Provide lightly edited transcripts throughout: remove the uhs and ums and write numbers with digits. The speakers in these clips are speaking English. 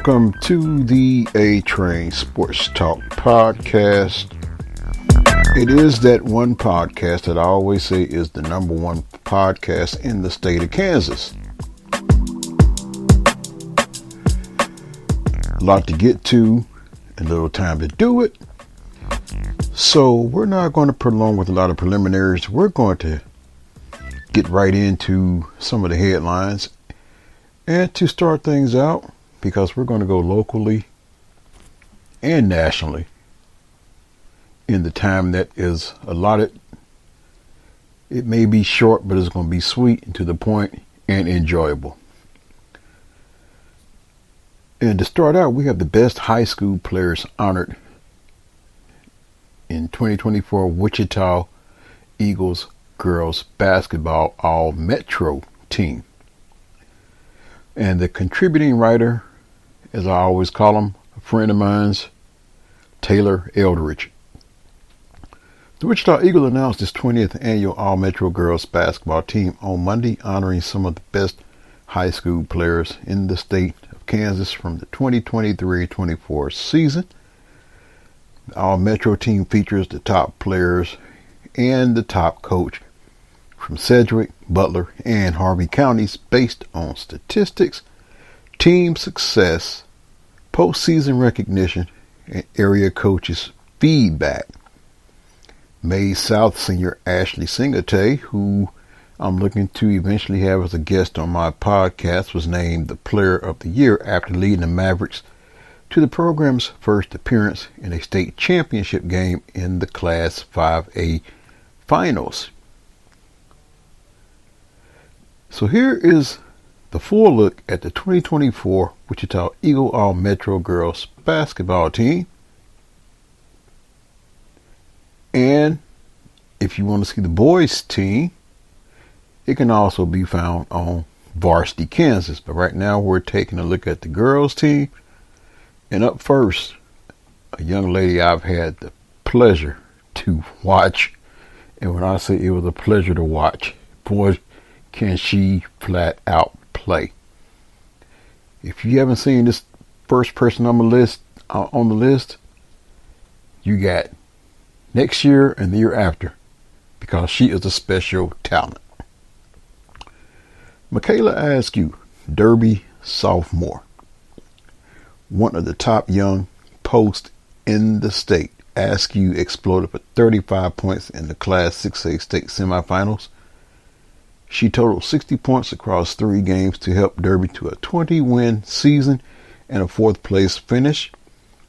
Welcome to the A Train Sports Talk podcast. It is that one podcast that I always say is the number one podcast in the state of Kansas. A lot to get to, a little time to do it. So we're not going to prolong with a lot of preliminaries. We're going to get right into some of the headlines. And to start things out, because we're going to go locally and nationally in the time that is allotted. It may be short, but it's going to be sweet and to the point and enjoyable. And to start out, we have the best high school players honored in 2024 Wichita Eagles girls basketball all-metro team. And the contributing writer, as I always call him, a friend of mine's, Taylor Eldridge. The Wichita Eagle announced its 20th annual All-Metro Girls Basketball team on Monday, honoring some of the best high school players in the state of Kansas from the 2023-24 season. The All-Metro team features the top players and the top coach from Sedgwick, Butler, and Harvey counties based on statistics, team success, postseason recognition, and area coaches' feedback. May South senior Ashley Singate, who I'm looking to eventually have as a guest on my podcast, was named the Player of the Year after leading the Mavericks to the program's first appearance in a state championship game in the Class 5A finals. So here is the full look at the 2024 Wichita Eagle All-Metro Girls Basketball team. And if you want to see the boys team, it can also be found on Varsity Kansas. But right now we're taking a look at the girls team. And up first, a young lady I've had the pleasure to watch. And when I say it was a pleasure to watch, boy, can she flat out play. If you haven't seen this first person on the list, you got next year and the year after, because she is a special talent. Michaela Askew, Derby sophomore, one of the top young posts in the state. Askew exploded for 35 points in the Class 6A state semifinals. She totaled 60 points across 3 games to help Derby to a 20-win season and a 4th place finish.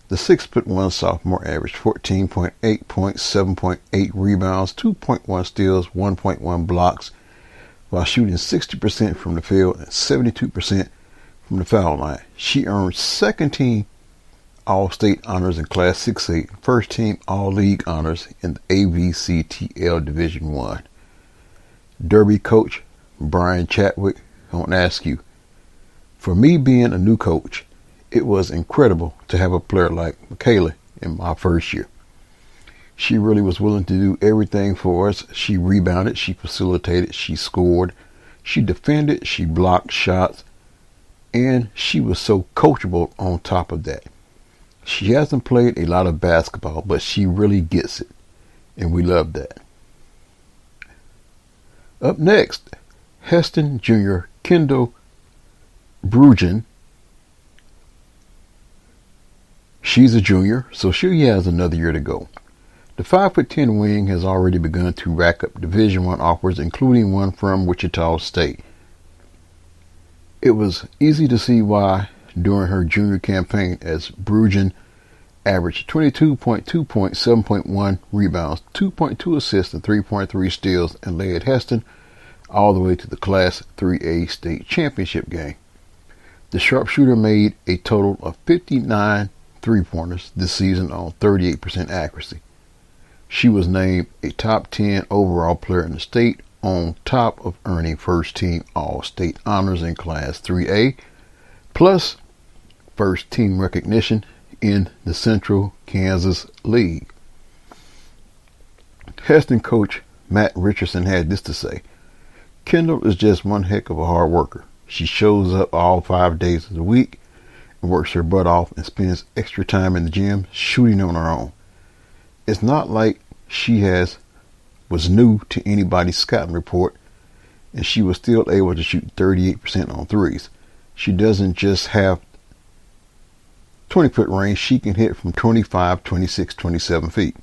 The 6'1" sophomore averaged 14.8 points, 7.8 rebounds, 2.1 steals, 1.1 blocks, while shooting 60% from the field and 72% from the foul line. She earned second team All-State honors in Class 6A, first team All-League honors in the AVCTL Division I. Derby coach Brian Chadwick won't ask you. For me being a new coach, it was incredible to have a player like Michaela in my first year. She really was willing to do everything for us. She rebounded, she facilitated, she scored, she defended, she blocked shots, and she was so coachable on top of that. She hasn't played a lot of basketball, but she really gets it, and we love that. Up next, Heston Jr. Kendall Brugen. She's a junior, so she has another year to go. The 5'10" wing has already begun to rack up Division I offers, including one from Wichita State. It was easy to see why during her junior campaign, as Brugen averaged 22.2 points, 7.1 rebounds, 2.2 assists, and 3.3 steals, and led Heston all the way to the Class 3A state championship game. The sharpshooter made a total of 59 three-pointers this season on 38% accuracy. She was named a top 10 overall player in the state, on top of earning first team All-State honors in Class 3A, plus first team recognition in the Central Kansas League. Heston coach Matt Richardson had this to say: Kendall is just one heck of a hard worker. She shows up all 5 days of the week works her butt off and spends extra time in the gym shooting on her own. It's not like was new to anybody's scouting report, and she was still able to shoot 38% on threes. She doesn't just have 20-foot range, she can hit from 25, 26, 27 feet.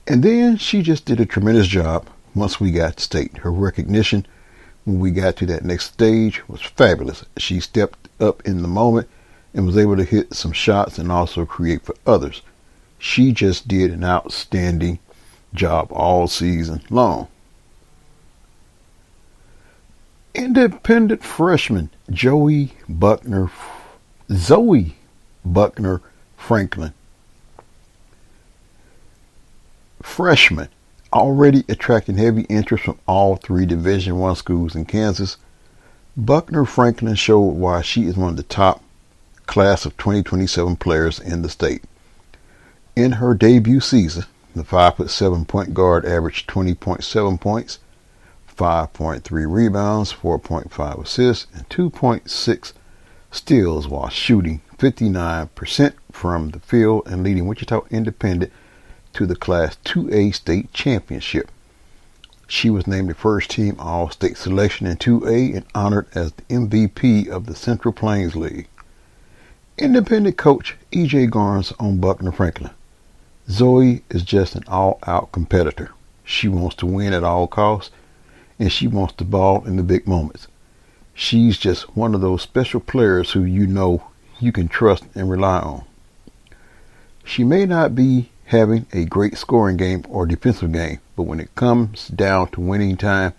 And then she just did a tremendous job once we got to state. Her recognition when we got to that next stage was fabulous. She stepped up in the moment and was able to hit some shots and also create for others. She just did an outstanding job all season long. Independent freshman Zoe Buckner Franklin. Freshman, already attracting heavy interest from all three Division I schools in Kansas, Buckner Franklin showed why she is one of the top class of 2027 players in the state. In her debut season, the 5'7" point guard averaged 20.7 points, 5.3 rebounds, 4.5 assists, and 2.6 steals while shooting 59% from the field and leading Wichita Independent to the Class 2A state championship. She was named the first team All-State selection in 2A and honored as the MVP of the Central Plains League. Independent coach E.J. Garnes on Buckner Franklin. Zoe is just an all-out competitor. She wants to win at all costs, and she wants the ball in the big moments. She's just one of those special players who you know you can trust and rely on. She may not be having a great scoring game or defensive game, but when it comes down to winning time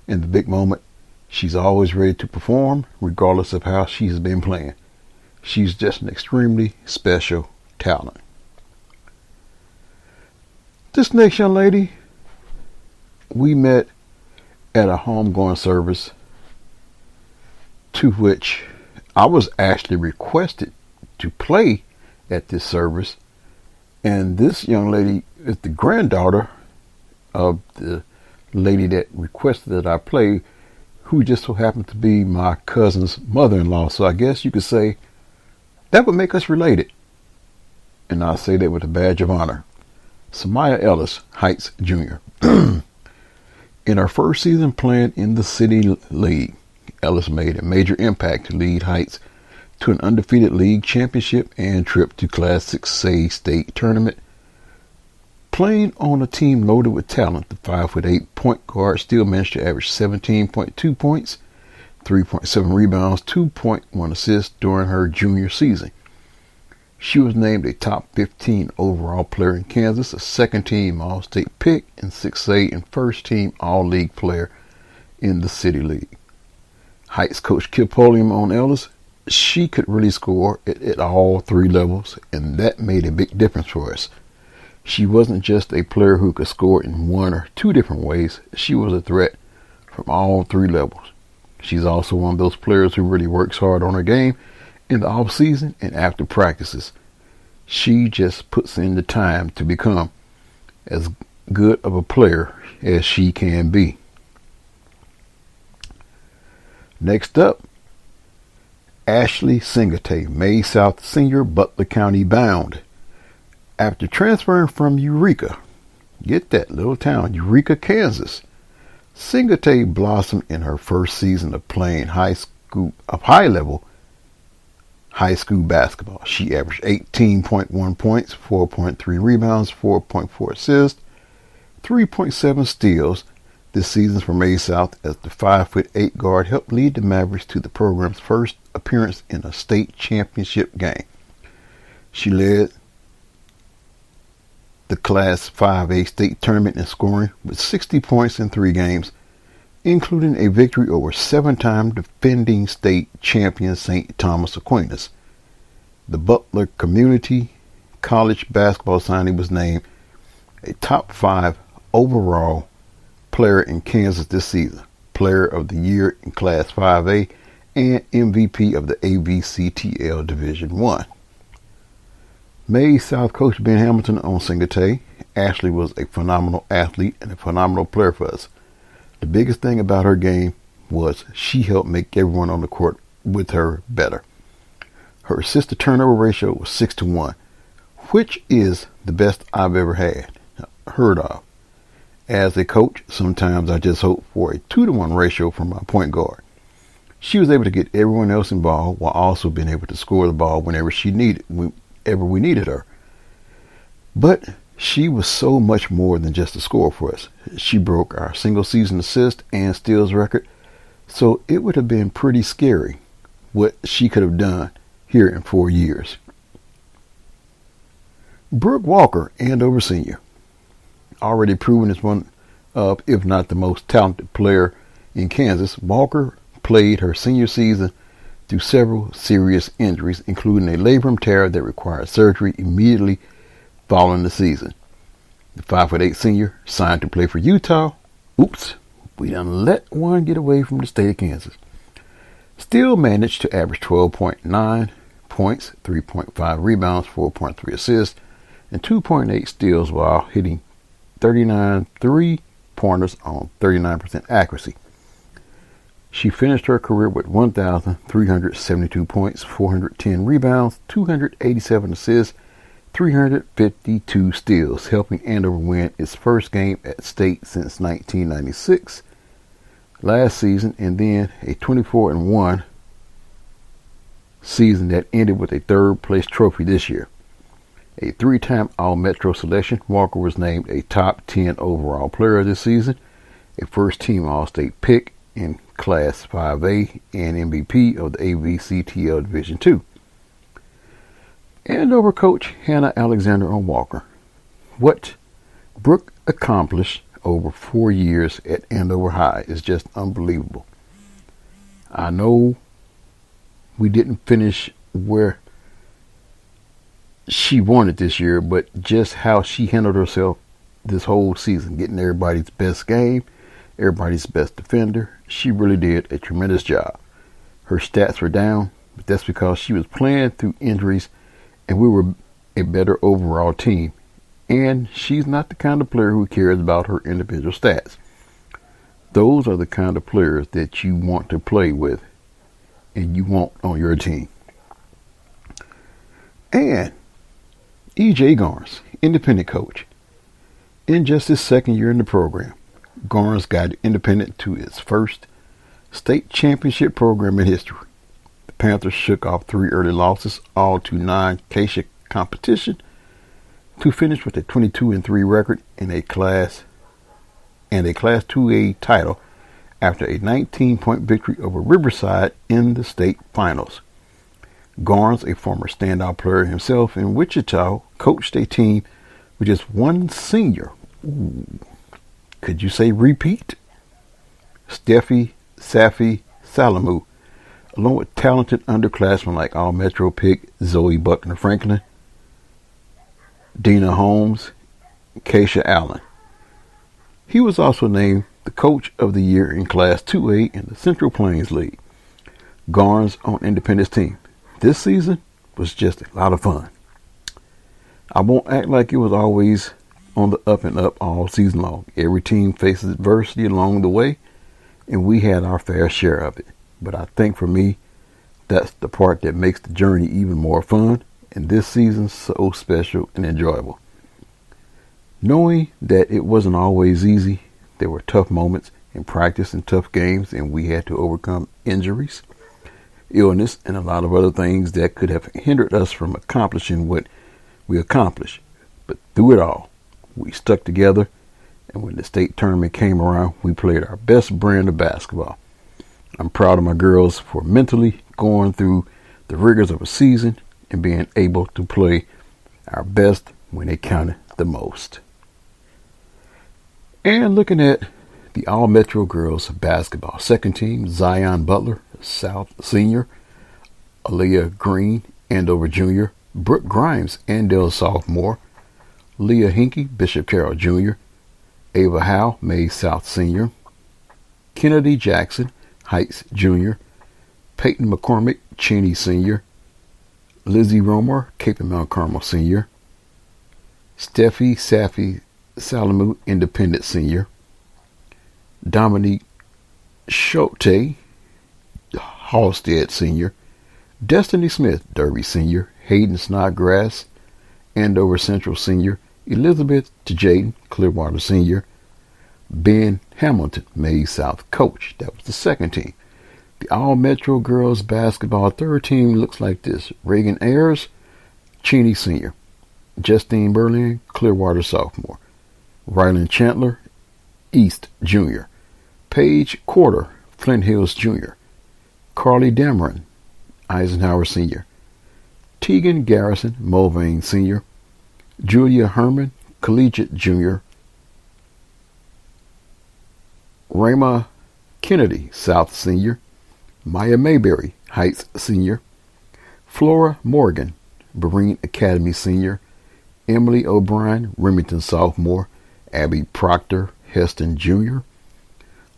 in the big moment, she's always ready to perform regardless of how she's been playing. She's just an extremely special talent. This next young lady, we met at a homegoing service to which I was actually requested to play at this service. And this young lady is the granddaughter of the lady that requested that I play, who just so happened to be my cousin's mother-in-law. So I guess you could say that would make us related. And I say that with a badge of honor. Samaya Ellis Heights Jr. In her first season playing in the City League, Ellis made a major impact to lead Heights to an undefeated league championship and trip to Class 6A state tournament. Playing on a team loaded with talent, the 5'8" point guard still managed to average 17.2 points, 3.7 rebounds, 2.1 assists during her junior season. She was named a top 15 overall player in Kansas, a second-team All-State pick in 6A, and first-team All-League player in the City League. Heights coach Kip Polium on Ellis. She could really score at all three levels, and that made a big difference for us. She wasn't just a player who could score in one or two different ways. She was a threat from all three levels. She's also one of those players who really works hard on her game in the off season and after practices. She just puts in the time to become as good of a player as she can be. Next up, Ashley Singate, May South senior, Butler County bound. After transferring from Eureka, get that little town, Eureka, Kansas, Singate blossomed in her first season of playing high-level high school basketball. She averaged 18.1 points, 4.3 rebounds, 4.4 assists, 3.7 steals this season for May South as the 5'8" guard helped lead the Mavericks to the program's first appearance in a state championship game. She led the Class 5A state tournament in scoring with 60 points in 3 games, including a victory over 7-time defending state champion St. Thomas Aquinas. The Butler Community College basketball signing was named a top 5 overall player in Kansas this season, player of the year in Class 5A, and MVP of the AVCTL Division 1. May South coach Ben Hamilton on Singate. Ashley was a phenomenal athlete and a phenomenal player for us. The biggest thing about her game was she helped make everyone on the court with her better. Her assist to turnover ratio was 6-1, which is the best I've ever heard of. As a coach, sometimes I just hope for a 2-1 ratio from my point guard. She was able to get everyone else involved while also being able to score the ball whenever we needed her. But she was so much more than just a scorer for us. She broke our single season assist and steals record, so it would have been pretty scary what she could have done here in 4 years. Brooke Walker, Andover senior, already proven as one of, if not the most talented player in Kansas. Walker played her senior season through several serious injuries, including a labrum tear that required surgery immediately following the season. The 5'8" senior signed to play for Utah. Oops, we done let one get away from the state of Kansas. Still managed to average 12.9 points, 3.5 rebounds, 4.3 assists, and 2.8 steals while hitting 39 three-pointers on 39% accuracy. She finished her career with 1,372 points, 410 rebounds, 287 assists, 352 steals, helping Andover win its first game at state since 1996 last season, and then a 24-1 season that ended with a third-place trophy this year. A 3-time All-Metro selection, Walker was named a top 10 overall player this season, a first-team All-State pick in Class 5A, and MVP of the AVCTL Division II. Andover coach Hannah Alexander on Walker. What Brooke accomplished over 4 years at Andover High is just unbelievable. I know we didn't finish where she wanted this year, but just how she handled herself this whole season, getting everybody's best game, everybody's best defender. She really did a tremendous job. Her stats were down, but that's because she was playing through injuries and we were a better overall team. And she's not the kind of player who cares about her individual stats. Those are the kind of players that you want to play with and you want on your team. And E.J. Garnes, independent coach. In just his second year in the program, Garnes guided Independent to its first state championship program in history. The Panthers shook off 3 early losses, all to non-Acacia competition, to finish with a 22-3 record in a Class 2A title after a 19-point victory over Riverside in the state finals. Garnes, a former standout player himself in Wichita, coached a team with just one senior. Ooh, could you say repeat? Steffi Safi Salamu, along with talented underclassmen like All-Metro pick Zoe Buckner Franklin, Dina Holmes, Keisha Allen. He was also named the Coach of the Year in Class 2A in the Central Plains League. Garnes on Independent's team this season was just a lot of fun. I won't act like it was always on the up and up all season long. Every team faces adversity along the way, and we had our fair share of it. But I think for me, that's the part that makes the journey even more fun, and this season so special and enjoyable. Knowing that it wasn't always easy, there were tough moments in practice and tough games, and we had to overcome injuries, illness, and a lot of other things that could have hindered us from accomplishing what we accomplished. But through it all, we stuck together, and when the state tournament came around, we played our best brand of basketball. I'm proud of my girls for mentally going through the rigors of a season and being able to play our best when it counted the most. And looking at the All-Metro girls basketball second team, Zion Butler, South senior, Aaliyah Green, Andover junior, Brooke Grimes, Andale sophomore, Leah Hinkey, Bishop Carroll jr., Ava Howe, Mays South senior, Kennedy Jackson, Heights jr., Peyton McCormick, Cheney senior, Lizzie Romer, Cape and Mount Carmel senior, Steffi Safi Salamu, Independent senior, Dominique Schote, Halstead senior, Destiny Smith, Derby Senior. Hayden Snodgrass, Andover Central Senior. Elizabeth Jaden, Clearwater Senior. Ben Hamilton, Maize South Coach. That was the second team. The All-Metro Girls Basketball third team looks like this. Reagan Ayers, Cheney Senior. Justine Berlin, Clearwater Sophomore. Rylan Chandler, East Junior. Paige Quarter, Flint Hills Junior. Carly Dameron, Eisenhower Senior. Tegan Garrison, Mulvane Senior. Julia Herman, Collegiate Junior. Rama Kennedy, South Senior. Maya Mayberry, Heights Senior. Flora Morgan, Marine Academy Senior. Emily O'Brien, Remington Sophomore. Abby Proctor, Heston Junior.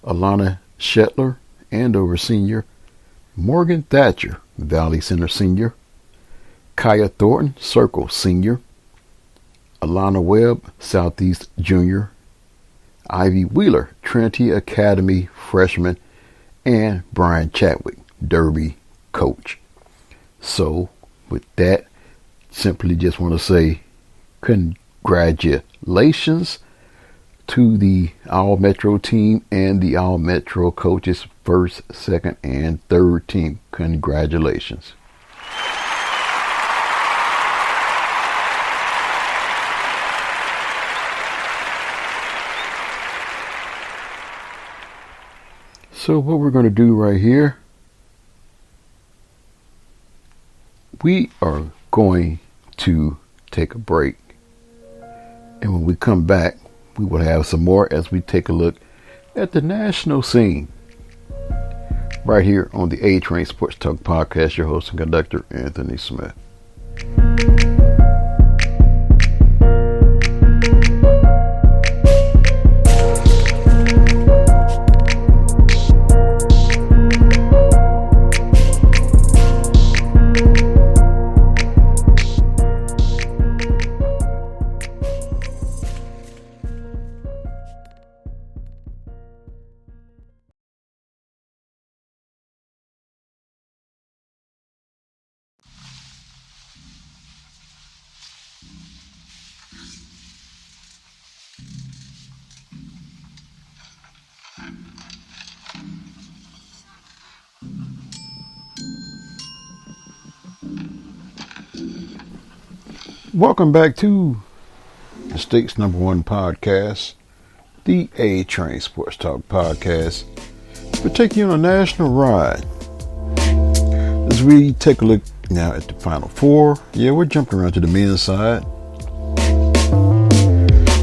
Alana Shetler, Andover Senior. Morgan Thatcher, Valley Center Senior. Kaya Thornton, Circle Senior. Alana Webb, Southeast Junior. Ivy Wheeler, Trinity Academy Freshman. And Brian Chadwick, Derby Coach. So, with that, simply just want to say congratulations to the All-Metro team and the All-Metro coaches, first, second, and third team. Congratulations. So what we're going to do right here, we are going to take a break. And when we come back, we will have some more as we take a look at the national scene. Right here on the A-Train Sports Talk Podcast, your host and conductor, Anthony Smith. Welcome back to the state's #1 podcast, the A-Train Sports Talk Podcast. We're taking you on a national ride as we take a look now at the Final Four. Yeah, we're jumping around to the men's side.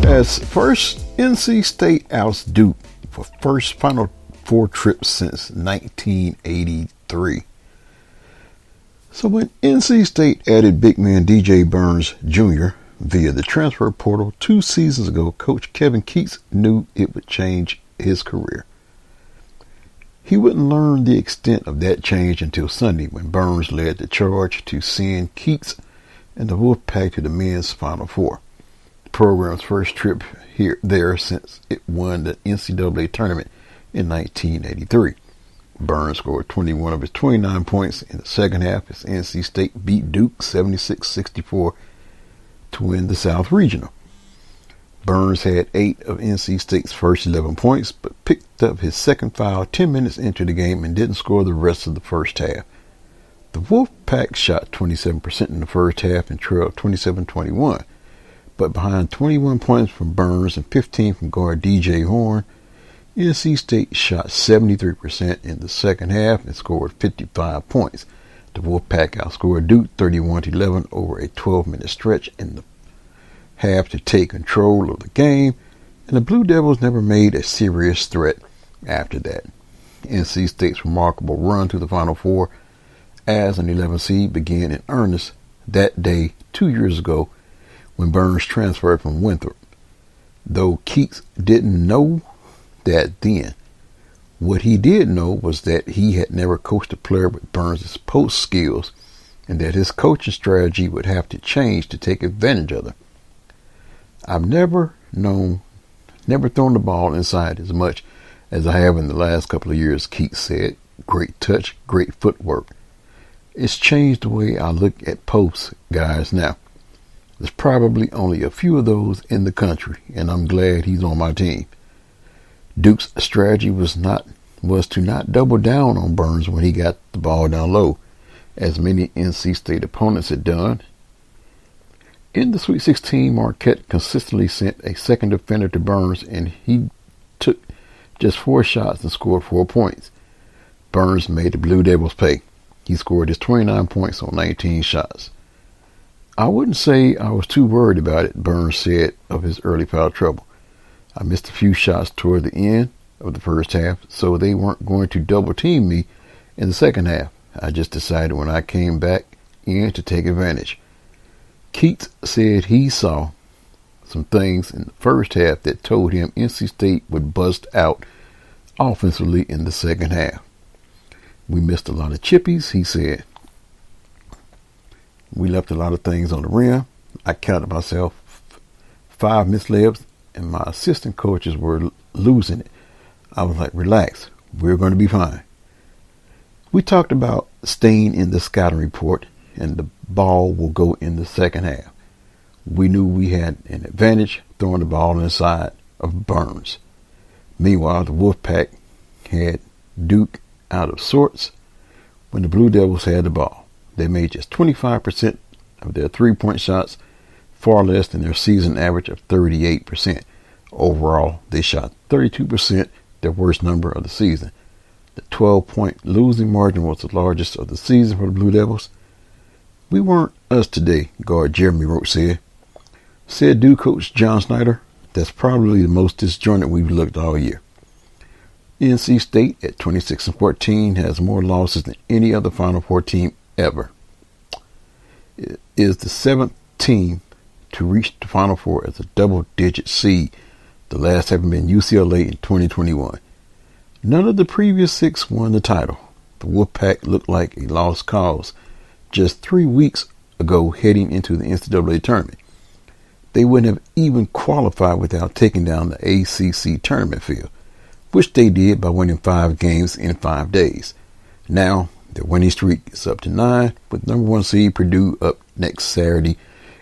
As first, NC State outs Duke for first Final Four trip since 1983. So when NC State added big man DJ Burns Jr. via the transfer portal 2 seasons ago, Coach Kevin Keatts knew it would change his career. He wouldn't learn the extent of that change until Sunday when Burns led the charge to send Keatts and the Wolfpack to the men's Final Four, the program's first trip there since it won the NCAA tournament in 1983. Burns scored 21 of his 29 points in the second half as NC State beat Duke 76-64 to win the South Regional. Burns had 8 of NC State's first 11 points, but picked up his second foul 10 minutes into the game and didn't score the rest of the first half. The Wolfpack shot 27% in the first half and trailed 27-21, but behind 21 points from Burns and 15 from guard DJ Horn, NC State shot 73% in the second half and scored 55 points. The Wolfpack outscored Duke 31-11 over a 12-minute stretch in the half to take control of the game, and the Blue Devils never made a serious threat after that. NC State's remarkable run to the Final Four as an 11 seed began in earnest that day 2 years ago when Burns transferred from Winthrop. Though Keatts didn't know that then, what he did know was that he had never coached a player with Burns' post skills and that his coaching strategy would have to change to take advantage of them. I've never thrown the ball inside as much as I have in the last couple of years, Keatts said. Great touch, great footwork. It's changed the way I look at post guys now. There's probably only a few of those in the country, and I'm glad he's on my team. Duke's strategy was to not double down on Burns when he got the ball down low, as many NC State opponents had done. In the Sweet 16, Marquette consistently sent a second defender to Burns, and he took just 4 shots and scored 4 points. Burns made the Blue Devils pay. He scored his 29 points on 19 shots. I wouldn't say I was too worried about it, Burns said of his early foul trouble. I missed a few shots toward the end of the first half, so they weren't going to double team me in the second half. I just decided when I came back in to take advantage. Keats said he saw some things in the first half that told him NC State would bust out offensively in the second half. We missed a lot of chippies, he said. We left a lot of things on the rim. I counted myself 5 missed layups, and my assistant coaches were losing it. I was like, relax, we're going to be fine. We talked about staying in the scouting report, and the ball will go in the second half. We knew we had an advantage throwing the ball inside of Burns. Meanwhile, the Wolfpack had Duke out of sorts when the Blue Devils had the ball. They made just 25% of their 3-point shots, far less than their season average of 38%. Overall, they shot 32%, their worst number of the season. The 12-point losing margin was the largest of the season for the Blue Devils. We weren't us today, guard Jeremy Roach said. Said Duke coach John Snyder, that's probably the most disjointed we've looked all year. NC State at 26-14 has more losses than any other Final Four team ever. It is the 7th team to reach the Final Four as a double-digit seed, the last having been UCLA in 2021. None of the previous 6 won the title. The Wolfpack looked like a lost cause just 3 weeks ago heading into the NCAA tournament. They wouldn't have even qualified without taking down the ACC tournament field, which they did by winning 5 games in 5 days. Now, their winning streak is up to 9, with number 1 seed Purdue up next Saturday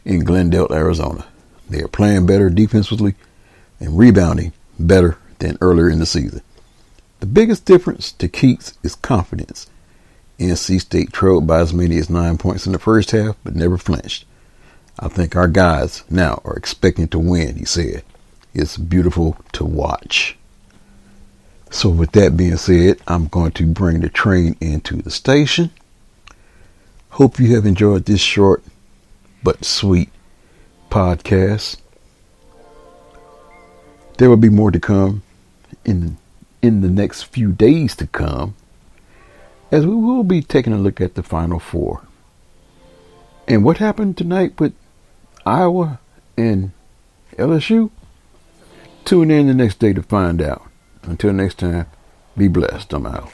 in Glendale, Arizona. They are playing better defensively and rebounding better than earlier in the season. The biggest difference to Keats is confidence. NC State trailed by as many as 9 points in the first half, but never flinched. I think our guys now are expecting to win, he said. It's beautiful to watch. So with that being said, I'm going to bring the train into the station. Hope you have enjoyed this short but sweet podcast. There will be more to come in the next few days to come, as we will be taking a look at the Final Four. And what happened tonight with Iowa and LSU? Tune in the next day to find out. Until next time, be blessed. I'm out.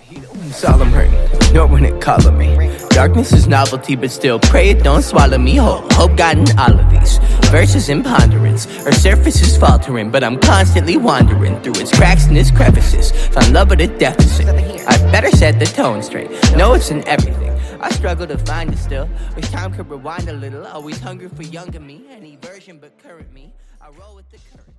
Solemn rain, nor when it calling me. Darkness is novelty, but still pray it don't swallow me whole. Hope God in all of these verses in ponderance. Our surface is faltering, but I'm constantly wandering through its cracks and its crevices. Found love at a deficit. I better set the tone straight. No, it's in everything. I struggle to find it still. Wish time could rewind a little. Always hungry for younger me. Any version but current me. I roll with the current.